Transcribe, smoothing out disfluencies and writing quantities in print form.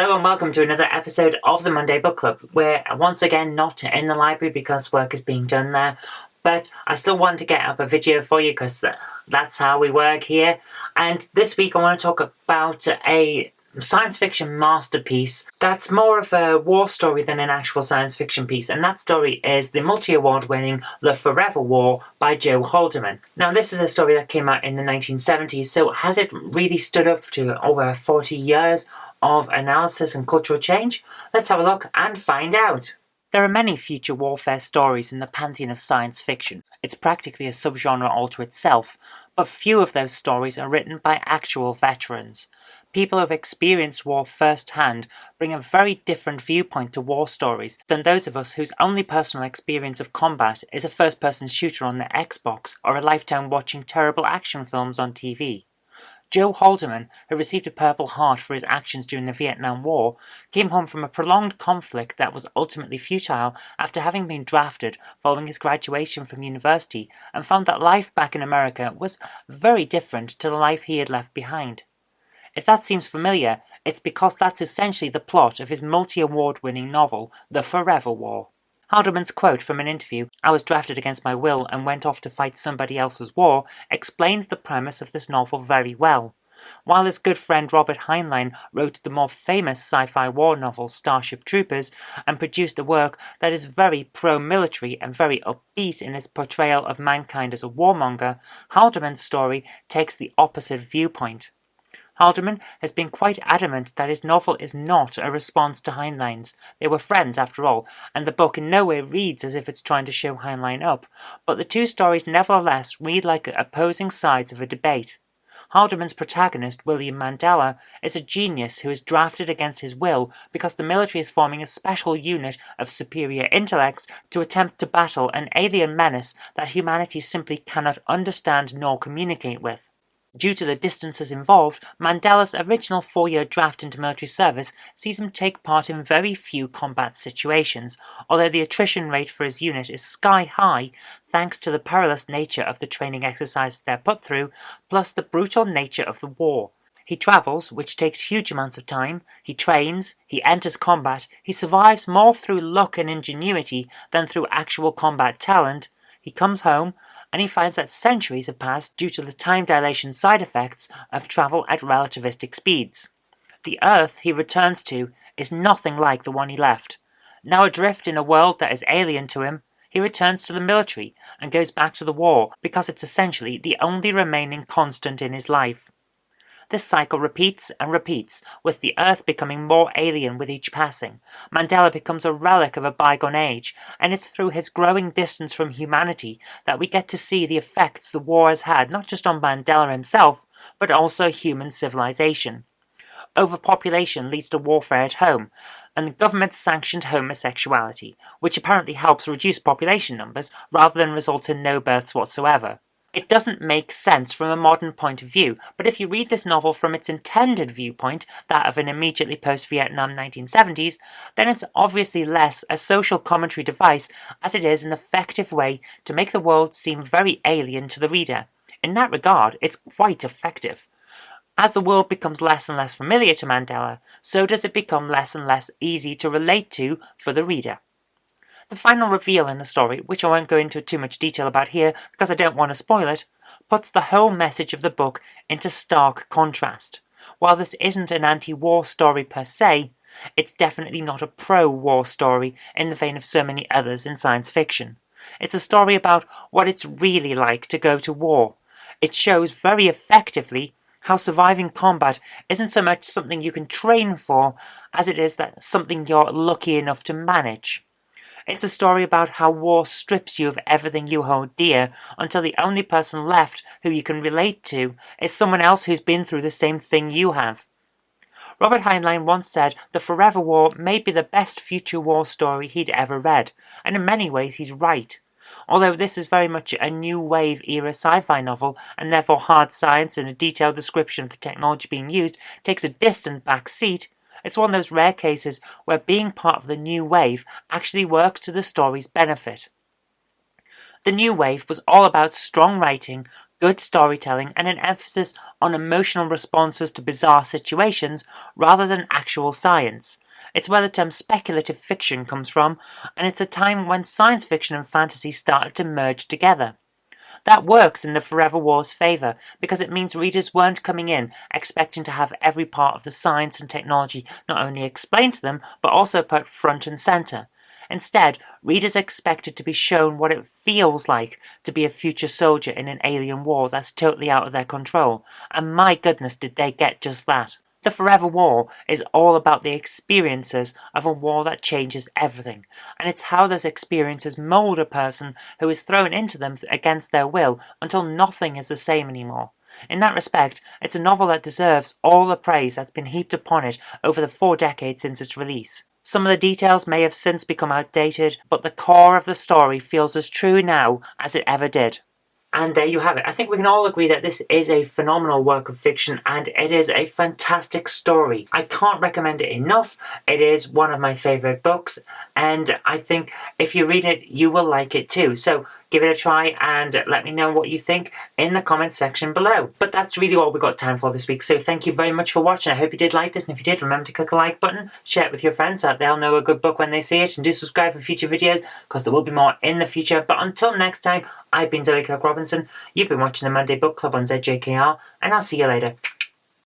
Hello and welcome to another episode of the Monday Book Club. We're once again not in the library because work is being done there, but I still want to get up a video for you because that's how we work here. And this week I want to talk about a science fiction masterpiece that's more of a war story than an actual science fiction piece, and that story is the multi-award winning The Forever War by Joe Haldeman. Now this is a story that came out in the 1970s, so has it really stood up to over 40 years of analysis and cultural change? Let's have a look and find out. There are many future warfare stories in the pantheon of science fiction. It's practically a subgenre all to itself, but few of those stories are written by actual veterans. People who have experienced war firsthand bring a very different viewpoint to war stories than those of us whose only personal experience of combat is a first-person shooter on the Xbox or a lifetime watching terrible action films on TV. Joe Haldeman, who received a Purple Heart for his actions during the Vietnam War, came home from a prolonged conflict that was ultimately futile after having been drafted following his graduation from university, and found that life back in America was very different to the life he had left behind. If that seems familiar, it's because that's essentially the plot of his multi-award-winning novel, The Forever War. Haldeman's quote from an interview, "I was drafted against my will and went off to fight somebody else's war," explains the premise of this novel very well. While his good friend Robert Heinlein wrote the more famous sci-fi war novel Starship Troopers and produced a work that is very pro-military and very upbeat in its portrayal of mankind as a warmonger, Haldeman's story takes the opposite viewpoint. Haldeman has been quite adamant that his novel is not a response to Heinlein's. They were friends after all, and the book in no way reads as if it's trying to show Heinlein up, but the two stories nevertheless read like opposing sides of a debate. Haldeman's protagonist, William Mandela, is a genius who is drafted against his will because the military is forming a special unit of superior intellects to attempt to battle an alien menace that humanity simply cannot understand nor communicate with. Due to the distances involved, Mandela's original 4-year draft into military service sees him take part in very few combat situations, although the attrition rate for his unit is sky high thanks to the perilous nature of the training exercises they're put through, plus the brutal nature of the war. He travels, which takes huge amounts of time, he trains, he enters combat, he survives more through luck and ingenuity than through actual combat talent, he comes home, and he finds that centuries have passed due to the time dilation side effects of travel at relativistic speeds. The Earth he returns to is nothing like the one he left. Now adrift in a world that is alien to him, he returns to the military and goes back to the war because it's essentially the only remaining constant in his life. This cycle repeats and repeats, with the Earth becoming more alien with each passing. Mandela becomes a relic of a bygone age, and it's through his growing distance from humanity that we get to see the effects the war has had not just on Mandela himself, but also human civilization. Overpopulation leads to warfare at home, and government-sanctioned homosexuality, which apparently helps reduce population numbers rather than result in no births whatsoever. It doesn't make sense from a modern point of view, but if you read this novel from its intended viewpoint, that of an immediately post-Vietnam 1970s, then it's obviously less a social commentary device as it is an effective way to make the world seem very alien to the reader. In that regard, it's quite effective. As the world becomes less and less familiar to Mandela, so does it become less and less easy to relate to for the reader. The final reveal in the story, which I won't go into too much detail about here because I don't want to spoil it, puts the whole message of the book into stark contrast. While this isn't an anti-war story per se, it's definitely not a pro-war story in the vein of so many others in science fiction. It's a story about what it's really like to go to war. It shows very effectively how surviving combat isn't so much something you can train for as it is that something you're lucky enough to manage. It's a story about how war strips you of everything you hold dear until the only person left who you can relate to is someone else who's been through the same thing you have. Robert Heinlein once said The Forever War may be the best future war story he'd ever read, and in many ways he's right. Although this is very much a new wave era sci-fi novel, and therefore hard science and a detailed description of the technology being used takes a distant back seat, it's one of those rare cases where being part of the new wave actually works to the story's benefit. The new wave was all about strong writing, good storytelling, and an emphasis on emotional responses to bizarre situations rather than actual science. It's where the term speculative fiction comes from, and it's a time when science fiction and fantasy started to merge together. That works in the Forever War's favour, because it means readers weren't coming in expecting to have every part of the science and technology not only explained to them, but also put front and centre. Instead, readers expected to be shown what it feels like to be a future soldier in an alien war that's totally out of their control, and my goodness did they get just that. The Forever War is all about the experiences of a war that changes everything, and it's how those experiences mould a person who is thrown into them against their will until nothing is the same anymore. In that respect, it's a novel that deserves all the praise that's been heaped upon it over the 4 decades since its release. Some of the details may have since become outdated, but the core of the story feels as true now as it ever did. And there you have it. I think we can all agree that this is a phenomenal work of fiction and it is a fantastic story. I can't recommend it enough. It is one of my favourite books and I think if you read it, you will like it too. So give it a try and let me know what you think in the comments section below. But that's really all we've got time for this week. So thank you very much for watching. I hope you did like this, and if you did, remember to click the like button, share it with your friends so that they'll know a good book when they see it, and do subscribe for future videos because there will be more in the future. But until next time, I've been Zoe Kirk-Robinson. You've been watching the Monday Book Club on ZJKR, and I'll see you later.